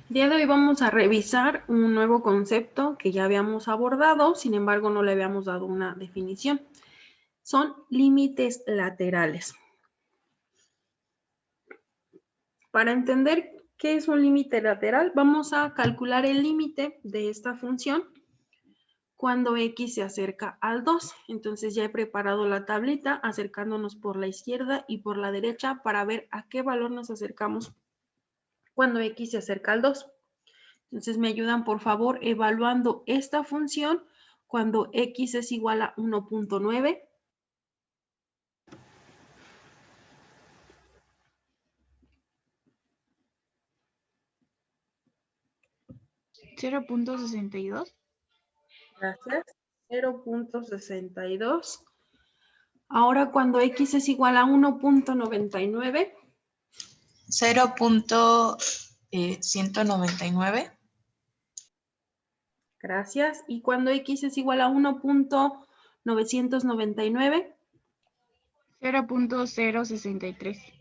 El día de hoy vamos a revisar un nuevo concepto que ya habíamos abordado, sin embargo no le habíamos dado una definición. Son límites laterales. Para entender qué es un límite lateral, vamos a calcular el límite de esta función cuando x se acerca al 2. Entonces ya he preparado la tablita acercándonos por la izquierda y por la derecha para ver a qué valor nos acercamos cuando x se acerca al 2. Entonces me ayudan por favor evaluando esta función cuando x es igual a 1.9. ¿0.62? Gracias. 0.62. Ahora cuando x es igual a 1.99. 0.199. Gracias. Y cuando x es igual a 1.999. 0.063.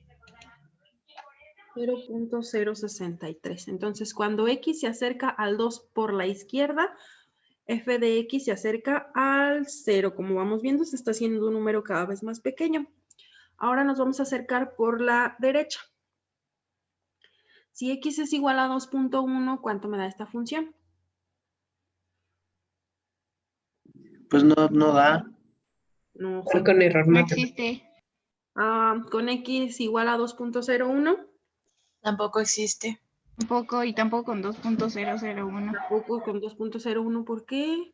0.063. Entonces, cuando x se acerca al 2 por la izquierda, f de x se acerca al 0. Como vamos viendo, se está haciendo un número cada vez más pequeño. Ahora nos vamos a acercar por la derecha. Si x es igual a 2.1, ¿cuánto me da esta función? Pues no da. No, Fue con error, No Mata. existe. con x igual a 2.01. Tampoco existe. Tampoco, y tampoco con 2.001. Tampoco con 2.01. ¿Por qué?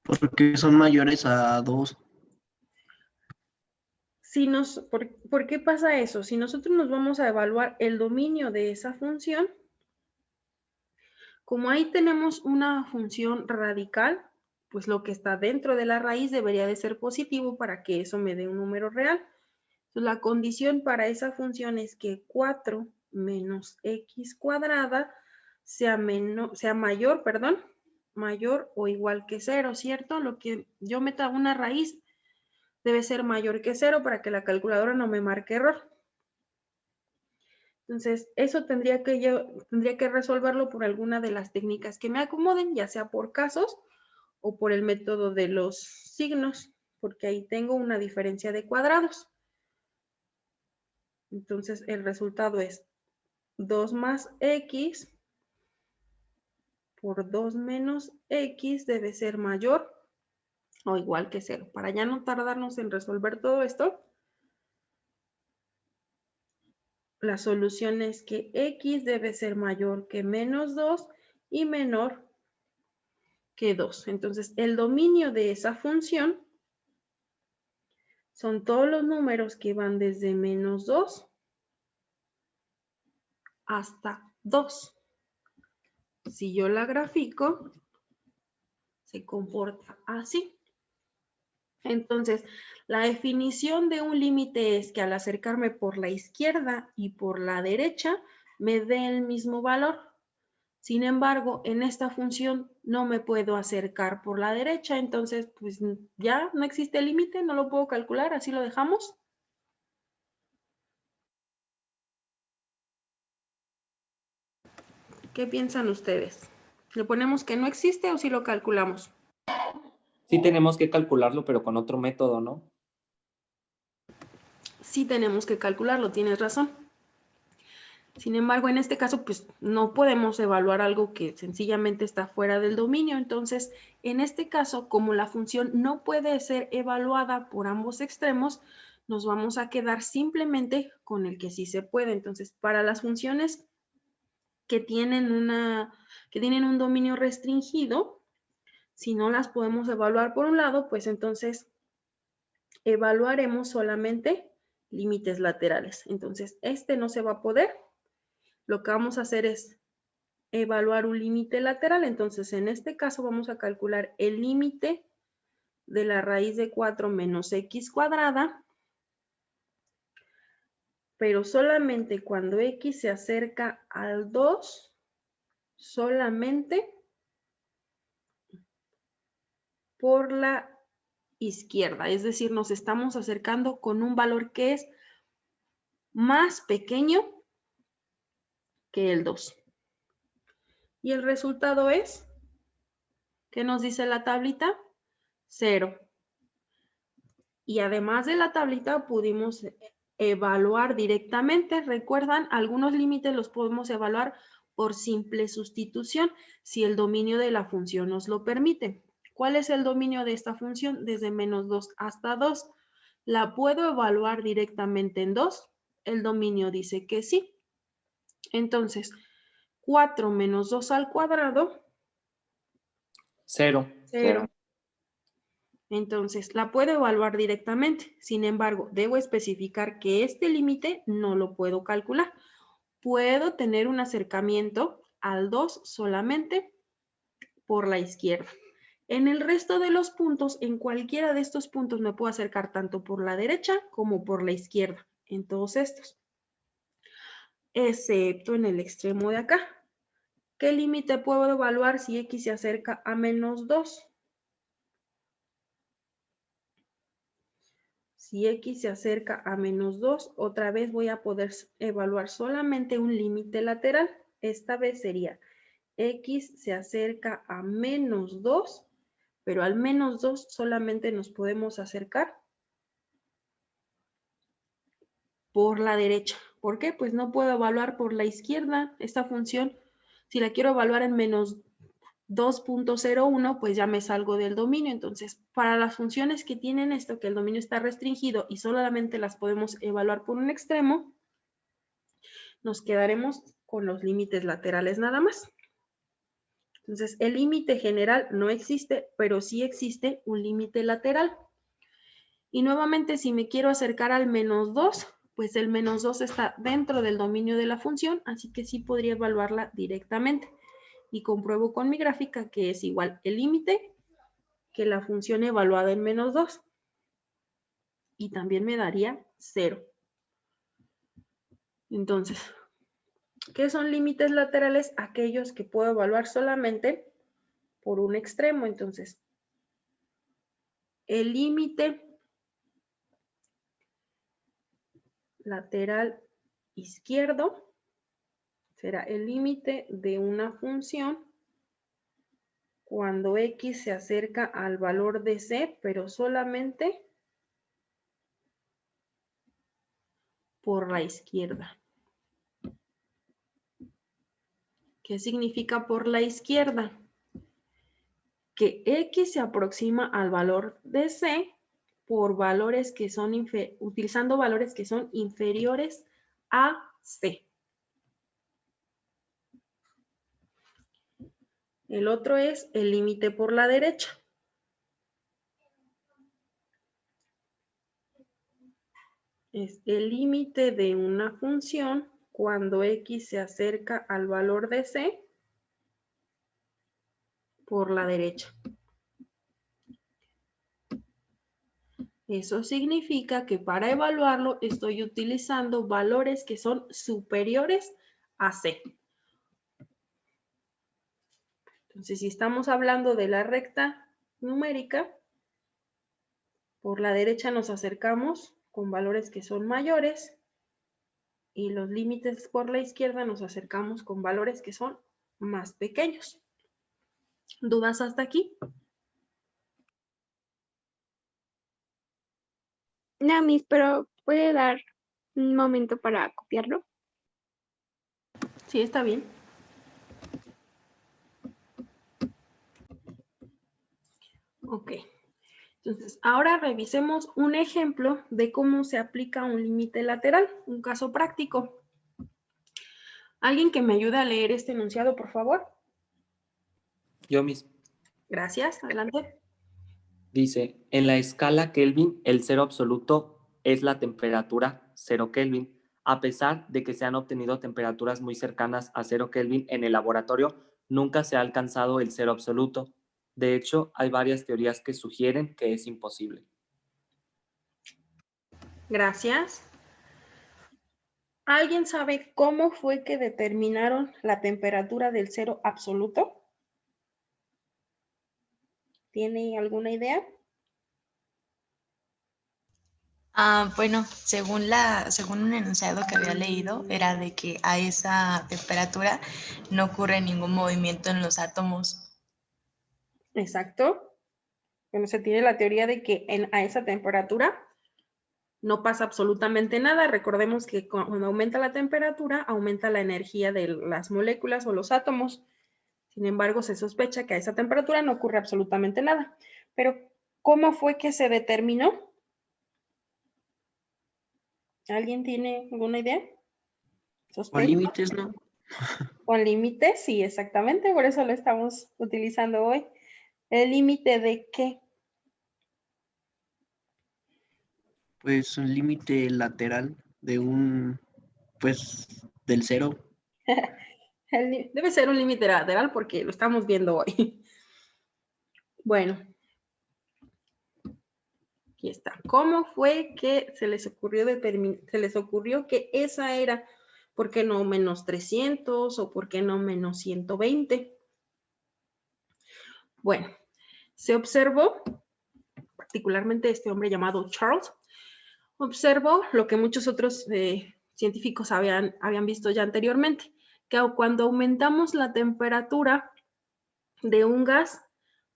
Porque son mayores a 2. ¿Por qué pasa eso? Si nosotros nos vamos a evaluar el dominio de esa función, como ahí tenemos una función radical, pues lo que está dentro de la raíz debería de ser positivo para que eso me dé un número real. Entonces, la condición para esa función es que 4 menos x cuadrada sea mayor o igual que 0, ¿cierto? Lo que yo meta una raíz debe ser mayor que 0 para que la calculadora no me marque error. Entonces, eso tendría que resolverlo por alguna de las técnicas que me acomoden, ya sea por casos o por el método de los signos, porque ahí tengo una diferencia de cuadrados. Entonces, el resultado es 2 más x por 2 menos x debe ser mayor o igual que 0. Para ya no tardarnos en resolver todo esto, la solución es que x debe ser mayor que menos 2 y menor que 2. Entonces, el dominio de esa función son todos los números que van desde menos 2 hasta 2. Si yo la grafico, se comporta así. Entonces, la definición de un límite es que al acercarme por la izquierda y por la derecha, me dé el mismo valor. Sin embargo, en esta función no me puedo acercar por la derecha, entonces pues ya no existe límite, no lo puedo calcular, así lo dejamos. ¿Qué piensan ustedes? ¿Le ponemos que no existe o si lo calculamos? Sí tenemos que calcularlo, pero con otro método, ¿no? Sí tenemos que calcularlo, tienes razón. Sin embargo, en este caso, pues no podemos evaluar algo que sencillamente está fuera del dominio. Entonces, en este caso, como la función no puede ser evaluada por ambos extremos, nos vamos a quedar simplemente con el que sí se puede. Entonces, para las funciones que tienen un dominio restringido, si no las podemos evaluar por un lado, pues entonces evaluaremos solamente límites laterales. Entonces, este no se va a poder. Lo que vamos a hacer es evaluar un límite lateral. Entonces, en este caso vamos a calcular el límite de la raíz de 4 menos x cuadrada, pero solamente cuando x se acerca al 2, solamente por la izquierda. Es decir, nos estamos acercando con un valor que es más pequeño que el 2. Y el resultado es, ¿qué nos dice la tablita? 0. Y además de la tablita pudimos evaluar directamente. Recuerdan, algunos límites los podemos evaluar por simple sustitución, si el dominio de la función nos lo permite. ¿Cuál es el dominio de esta función? Desde menos 2 hasta 2. ¿La puedo evaluar directamente en 2? El dominio dice que sí. Entonces, 4 menos 2 al cuadrado. 0. 0. Entonces, la puedo evaluar directamente. Sin embargo, debo especificar que este límite no lo puedo calcular. Puedo tener un acercamiento al 2 solamente por la izquierda. En el resto de los puntos, en cualquiera de estos puntos me puedo acercar tanto por la derecha como por la izquierda. En todos estos. Excepto en el extremo de acá. ¿Qué límite puedo evaluar si x se acerca a menos 2? Si x se acerca a menos 2, otra vez voy a poder evaluar solamente un límite lateral. Esta vez sería x se acerca a menos 2, pero al menos 2 solamente nos podemos acercar por la derecha. ¿Por qué? Pues no puedo evaluar por la izquierda esta función. Si la quiero evaluar en menos 2.01, pues ya me salgo del dominio. Entonces, para las funciones que tienen esto, que el dominio está restringido y solamente las podemos evaluar por un extremo, nos quedaremos con los límites laterales nada más. Entonces, el límite general no existe, pero sí existe un límite lateral. Y nuevamente, si me quiero acercar al menos 2, pues el menos 2 está dentro del dominio de la función, así que sí podría evaluarla directamente. Y compruebo con mi gráfica que es igual el límite que la función evaluada en menos 2. Y también me daría 0. Entonces, ¿qué son límites laterales? Aquellos que puedo evaluar solamente por un extremo. Entonces, el límite lateral izquierdo será el límite de una función cuando x se acerca al valor de c, pero solamente por la izquierda. ¿Qué significa por la izquierda? Que x se aproxima al valor de c por valores que son utilizando valores que son inferiores a c. El otro es el límite por la derecha. Es el límite de una función cuando x se acerca al valor de c por la derecha. Eso significa que para evaluarlo estoy utilizando valores que son superiores a c. Entonces, si estamos hablando de la recta numérica, por la derecha nos acercamos con valores que son mayores y los límites por la izquierda nos acercamos con valores que son más pequeños. ¿Dudas hasta aquí? No, Miss, pero ¿puede dar un momento para copiarlo? Sí, está bien. Ok. Entonces, ahora revisemos un ejemplo de cómo se aplica un límite lateral, un caso práctico. ¿Alguien que me ayude a leer este enunciado, por favor? Yo mismo. Gracias, adelante. Dice, en la escala Kelvin, el cero absoluto es la temperatura 0 Kelvin. A pesar de que se han obtenido temperaturas muy cercanas a 0 Kelvin en el laboratorio, nunca se ha alcanzado el cero absoluto. De hecho, hay varias teorías que sugieren que es imposible. Gracias. ¿Alguien sabe cómo fue que determinaron la temperatura del cero absoluto? ¿Tiene alguna idea? Bueno, según un enunciado que había leído, era de que a esa temperatura no ocurre ningún movimiento en los átomos. Exacto. Bueno, se tiene la teoría de que a esa temperatura no pasa absolutamente nada. Recordemos que cuando aumenta la temperatura, aumenta la energía de las moléculas o los átomos. Sin embargo, se sospecha que a esa temperatura no ocurre absolutamente nada. Pero, ¿cómo fue que se determinó? ¿Alguien tiene alguna idea? Con ¿Sospecha? límites, ¿no? Con límites, sí, exactamente, por eso lo estamos utilizando hoy. ¿El límite de qué? Pues un límite lateral de pues, del 0. Debe ser un límite lateral porque lo estamos viendo hoy. Bueno, aquí está. ¿Cómo fue que se les ocurrió que esa era? ¿Por qué no menos 300 o por qué no menos 120? Bueno, se observó, particularmente este hombre llamado Charles, observó lo que muchos otros científicos habían visto ya anteriormente, que cuando aumentamos la temperatura de un gas,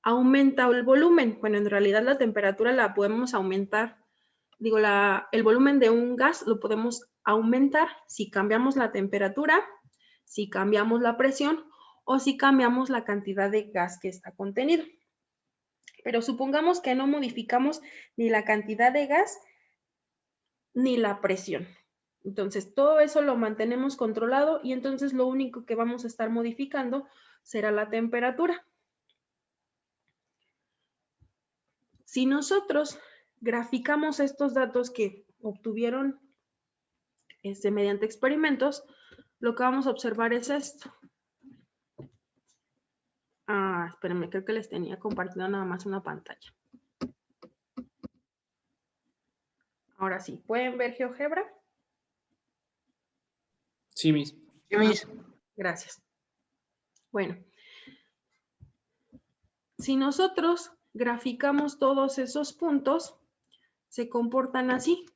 aumenta el volumen. Bueno, en realidad la temperatura la podemos aumentar, digo, el volumen de un gas lo podemos aumentar si cambiamos la temperatura, si cambiamos la presión o si cambiamos la cantidad de gas que está contenido. Pero supongamos que no modificamos ni la cantidad de gas ni la presión. Entonces, todo eso lo mantenemos controlado y entonces lo único que vamos a estar modificando será la temperatura. Si nosotros graficamos estos datos que obtuvieron mediante experimentos, lo que vamos a observar es esto. Espérenme, creo que les tenía compartido nada más una pantalla. Ahora sí, ¿pueden ver GeoGebra? Sí, Miss. Sí, Miss. Gracias. Bueno, si nosotros graficamos todos esos puntos, se comportan así.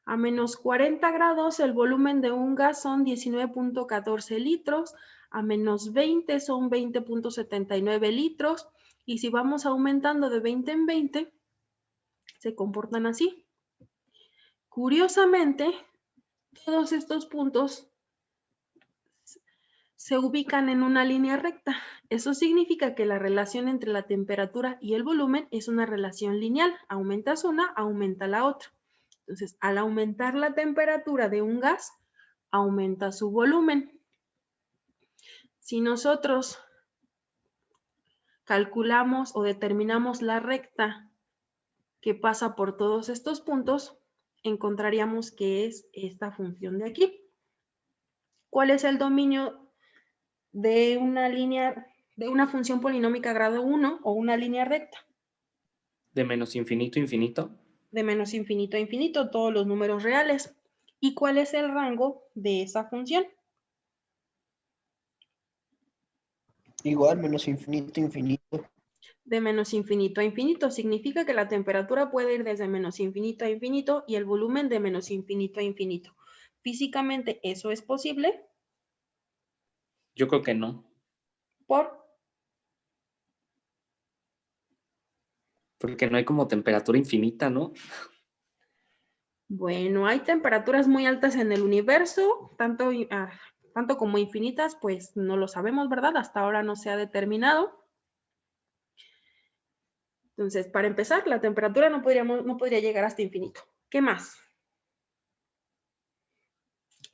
A menos 40 grados, el volumen de un gas son 19.14 litros, a menos 20 son 20.79 litros, y si vamos aumentando de 20 en 20, se comportan así. Curiosamente, todos estos puntos se ubican en una línea recta. Eso significa que la relación entre la temperatura y el volumen es una relación lineal. Aumentas una, aumenta la otra. Entonces, al aumentar la temperatura de un gas, aumenta su volumen. Si nosotros calculamos o determinamos la recta que pasa por todos estos puntos, encontraríamos que es esta función de aquí. ¿Cuál es el dominio de una línea, de una función polinómica grado 1 o una línea recta? De menos infinito a infinito. De menos infinito a infinito, todos los números reales. ¿Y cuál es el rango de esa función? Igual, menos infinito, infinito. De menos infinito a infinito significa que la temperatura puede ir desde menos infinito a infinito y el volumen de menos infinito a infinito. Físicamente, ¿eso es posible? Yo creo que no. Porque no hay como temperatura infinita, ¿no? Bueno, hay temperaturas muy altas en el universo, tanto como infinitas, pues no lo sabemos, ¿verdad? Hasta ahora no se ha determinado. Entonces, para empezar, la temperatura no podría llegar hasta infinito. ¿Qué más?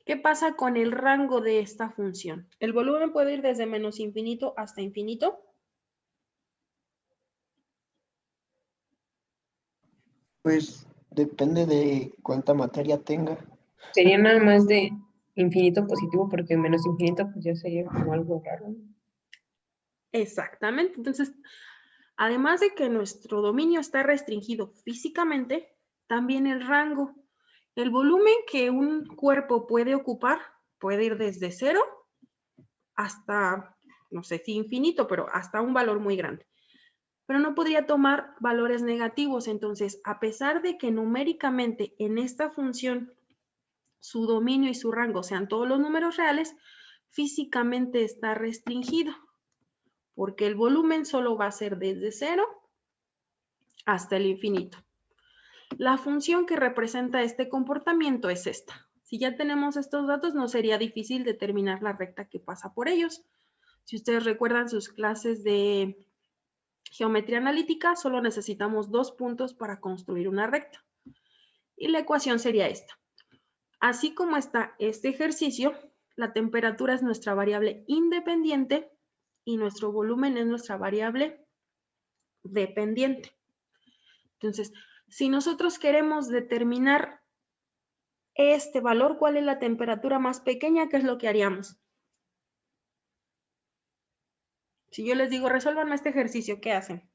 ¿Qué pasa con el rango de esta función? ¿El volumen puede ir desde menos infinito hasta infinito? Pues depende de cuánta materia tenga. Sería nada más de infinito positivo, porque menos infinito pues ya sería como algo raro, ¿no? Exactamente. Entonces, además de que nuestro dominio está restringido físicamente, también el rango. El volumen que un cuerpo puede ocupar puede ir desde 0 hasta, no sé si infinito, pero hasta un valor muy grande. pero no podría tomar valores negativos. Entonces, a pesar de que numéricamente en esta función su dominio y su rango sean todos los números reales, físicamente está restringido, porque el volumen solo va a ser desde 0 hasta el infinito. La función que representa este comportamiento es esta. Si ya tenemos estos datos, no sería difícil determinar la recta que pasa por ellos. Si ustedes recuerdan sus clases de geometría analítica, solo necesitamos 2 puntos para construir una recta. Y la ecuación sería esta. Así como está este ejercicio, la temperatura es nuestra variable independiente y nuestro volumen es nuestra variable dependiente. Entonces, si nosotros queremos determinar este valor, ¿cuál es la temperatura más pequeña? ¿Qué es lo que haríamos? Si yo les digo, resuélvanme este ejercicio, ¿qué hacen?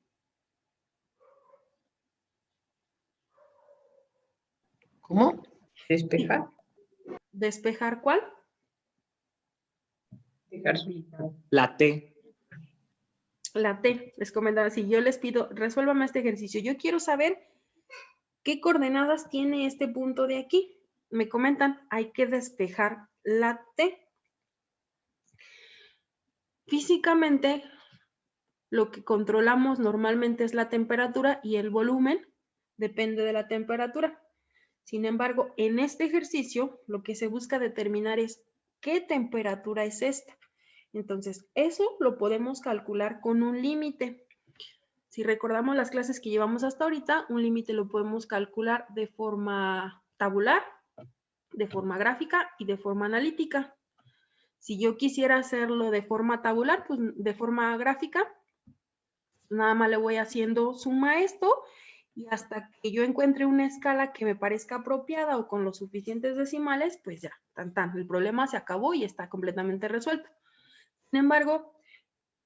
¿Cómo? Despejar. ¿Despejar cuál? Dejar solitario. La T. La T. Les comentaba, si yo les pido, resuélvame este ejercicio, yo quiero saber qué coordenadas tiene este punto de aquí. Me comentan, hay que despejar la T. Físicamente, lo que controlamos normalmente es la temperatura y el volumen depende de la temperatura. Sin embargo, en este ejercicio, lo que se busca determinar es qué temperatura es esta. Entonces, eso lo podemos calcular con un límite. Si recordamos las clases que llevamos hasta ahorita, un límite lo podemos calcular de forma tabular, de forma gráfica y de forma analítica. Si yo quisiera hacerlo de forma tabular, pues de forma gráfica, nada más le voy haciendo suma a esto y hasta que yo encuentre una escala que me parezca apropiada o con los suficientes decimales, pues ya, el problema se acabó y está completamente resuelto. Sin embargo,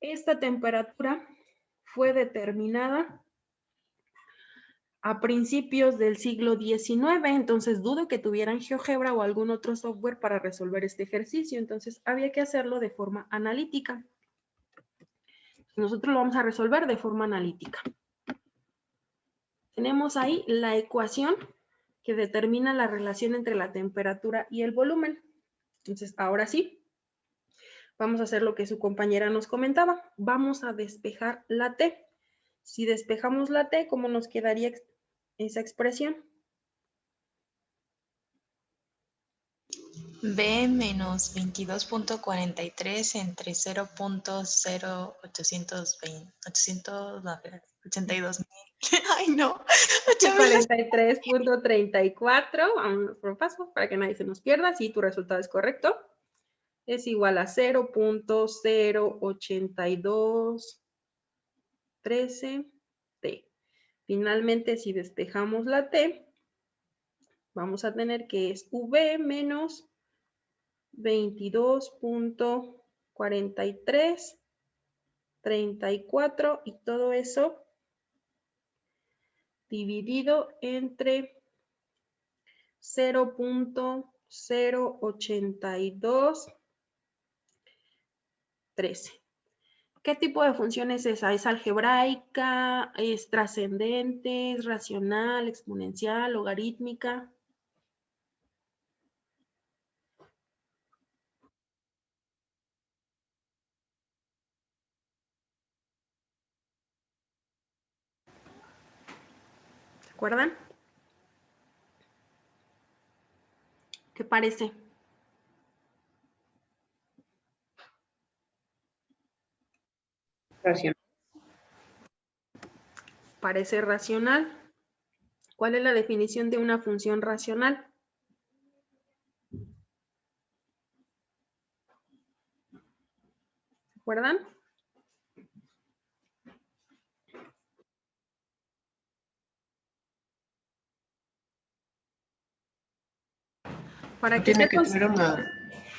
esta temperatura fue determinada a principios del siglo XIX, entonces dudo que tuvieran GeoGebra o algún otro software para resolver este ejercicio, entonces había que hacerlo de forma analítica. Nosotros lo vamos a resolver de forma analítica. Tenemos ahí la ecuación que determina la relación entre la temperatura y el volumen. Entonces, ahora sí, vamos a hacer lo que su compañera nos comentaba. Vamos a despejar la T. Si despejamos la T, ¿cómo nos quedaría esa expresión? B menos 22.43 entre 0.0882.000. Ay, no. 43.34, vámonos por paso para que nadie se nos pierda. Si tu resultado es correcto, es igual a 0.08213T. Finalmente, si despejamos la T, vamos a tener que es V menos 22.4334 y todo eso dividido entre 0.08213. ¿Qué tipo de función es esa? ¿Es algebraica? ¿Es trascendente? ¿Es racional? ¿Exponencial? ¿Logarítmica? ¿Se acuerdan? ¿Qué parece? Racional. Parece racional. ¿Cuál es la definición de una función racional? ¿Se acuerdan? Para ¿No que tiene sea que tener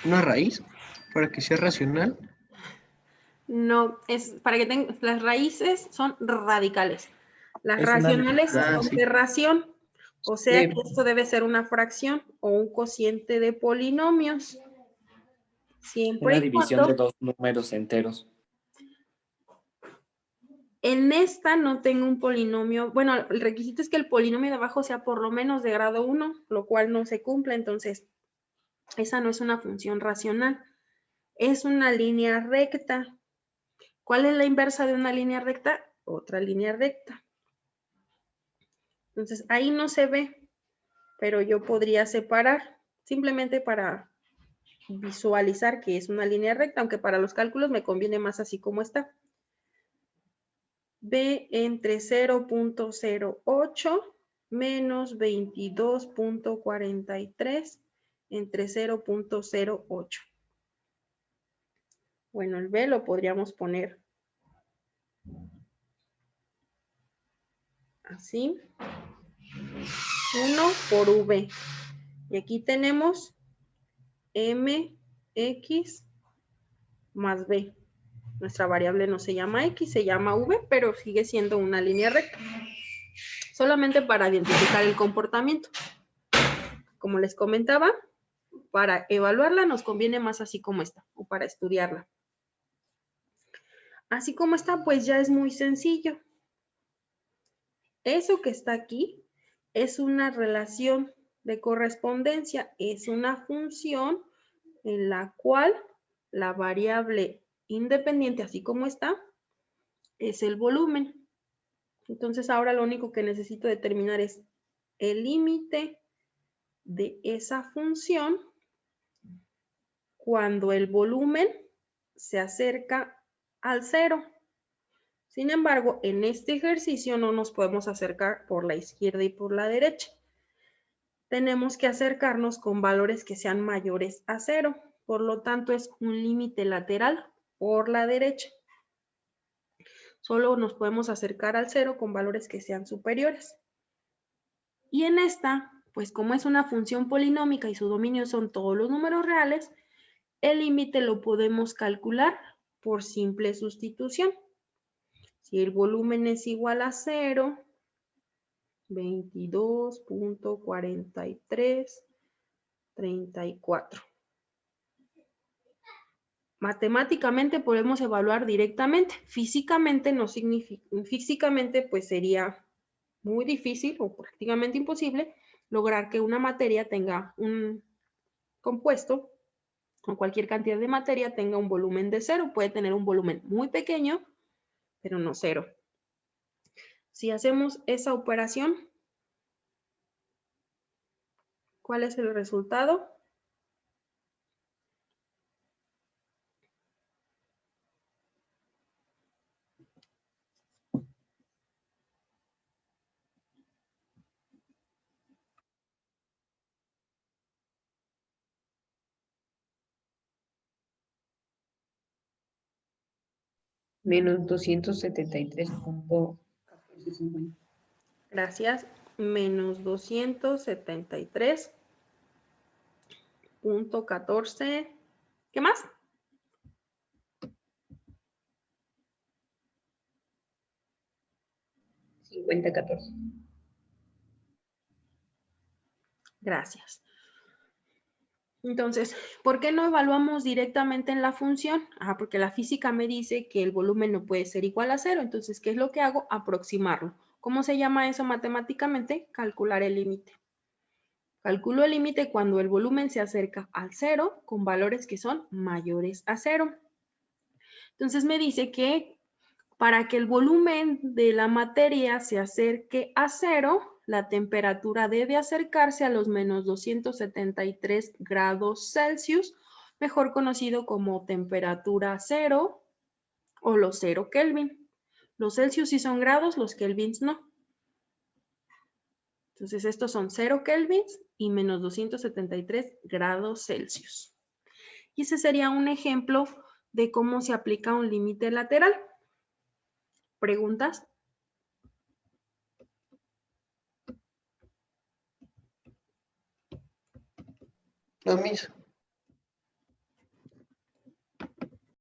una raíz para que sea racional? No, es para que tengan, las raíces son radicales. Las Es una racionales Ah, son sí. de ración, o sea Sí. que esto debe ser una fracción o un cociente de polinomios. Siempre una y división de cuando dos números enteros. En esta no tengo un polinomio, bueno, el requisito es que el polinomio de abajo sea por lo menos de grado 1, lo cual no se cumple, entonces esa no es una función racional, es una línea recta. ¿Cuál es la inversa de una línea recta? Otra línea recta. Entonces ahí no se ve, pero yo podría separar simplemente para visualizar que es una línea recta, aunque para los cálculos me conviene más así como está. B entre 0.08 menos 22.43 entre 0.08. Bueno, el B lo podríamos poner así. 1 por V. Y aquí tenemos MX más B. Nuestra variable no se llama X, se llama V, pero sigue siendo una línea recta. Solamente para identificar el comportamiento. Como les comentaba, para evaluarla nos conviene más así como está, o para estudiarla. Así como está, pues ya es muy sencillo. Eso que está aquí es una relación de correspondencia, es una función en la cual la variable independiente, así como está, es el volumen. Entonces ahora lo único que necesito determinar es el límite de esa función cuando el volumen se acerca al 0. Sin embargo, en este ejercicio no nos podemos acercar por la izquierda y por la derecha. Tenemos que acercarnos con valores que sean mayores a 0. Por lo tanto, es un límite lateral por la derecha. Solo nos podemos acercar al 0 con valores que sean superiores. Y en esta, pues como es una función polinómica y su dominio son todos los números reales, el límite lo podemos calcular por simple sustitución. Si el volumen es igual a 0, 22.4334. Matemáticamente podemos evaluar directamente. Físicamente no significa, físicamente pues sería muy difícil o prácticamente imposible lograr que una materia tenga un compuesto o cualquier cantidad de materia tenga un volumen de 0. Puede tener un volumen muy pequeño, pero no 0. Si hacemos esa operación, ¿cuál es el resultado? Menos 273.1450. Gracias. Menos 273.14. ¿Qué más? 5014. Gracias. Entonces, ¿por qué no evaluamos directamente en la función? Porque la física me dice que el volumen no puede ser igual a 0. Entonces, ¿qué es lo que hago? Aproximarlo. ¿Cómo se llama eso matemáticamente? Calcular el límite. Calculo el límite cuando el volumen se acerca al 0 con valores que son mayores a 0. Entonces me dice que para que el volumen de la materia se acerque a 0, la temperatura debe acercarse a los menos 273 grados Celsius, mejor conocido como temperatura 0 o los 0 Kelvin. Los Celsius sí son grados, los Kelvins no. Entonces estos son 0 Kelvins y menos 273 grados Celsius. Y ese sería un ejemplo de cómo se aplica un límite lateral. ¿Preguntas? No, Miss.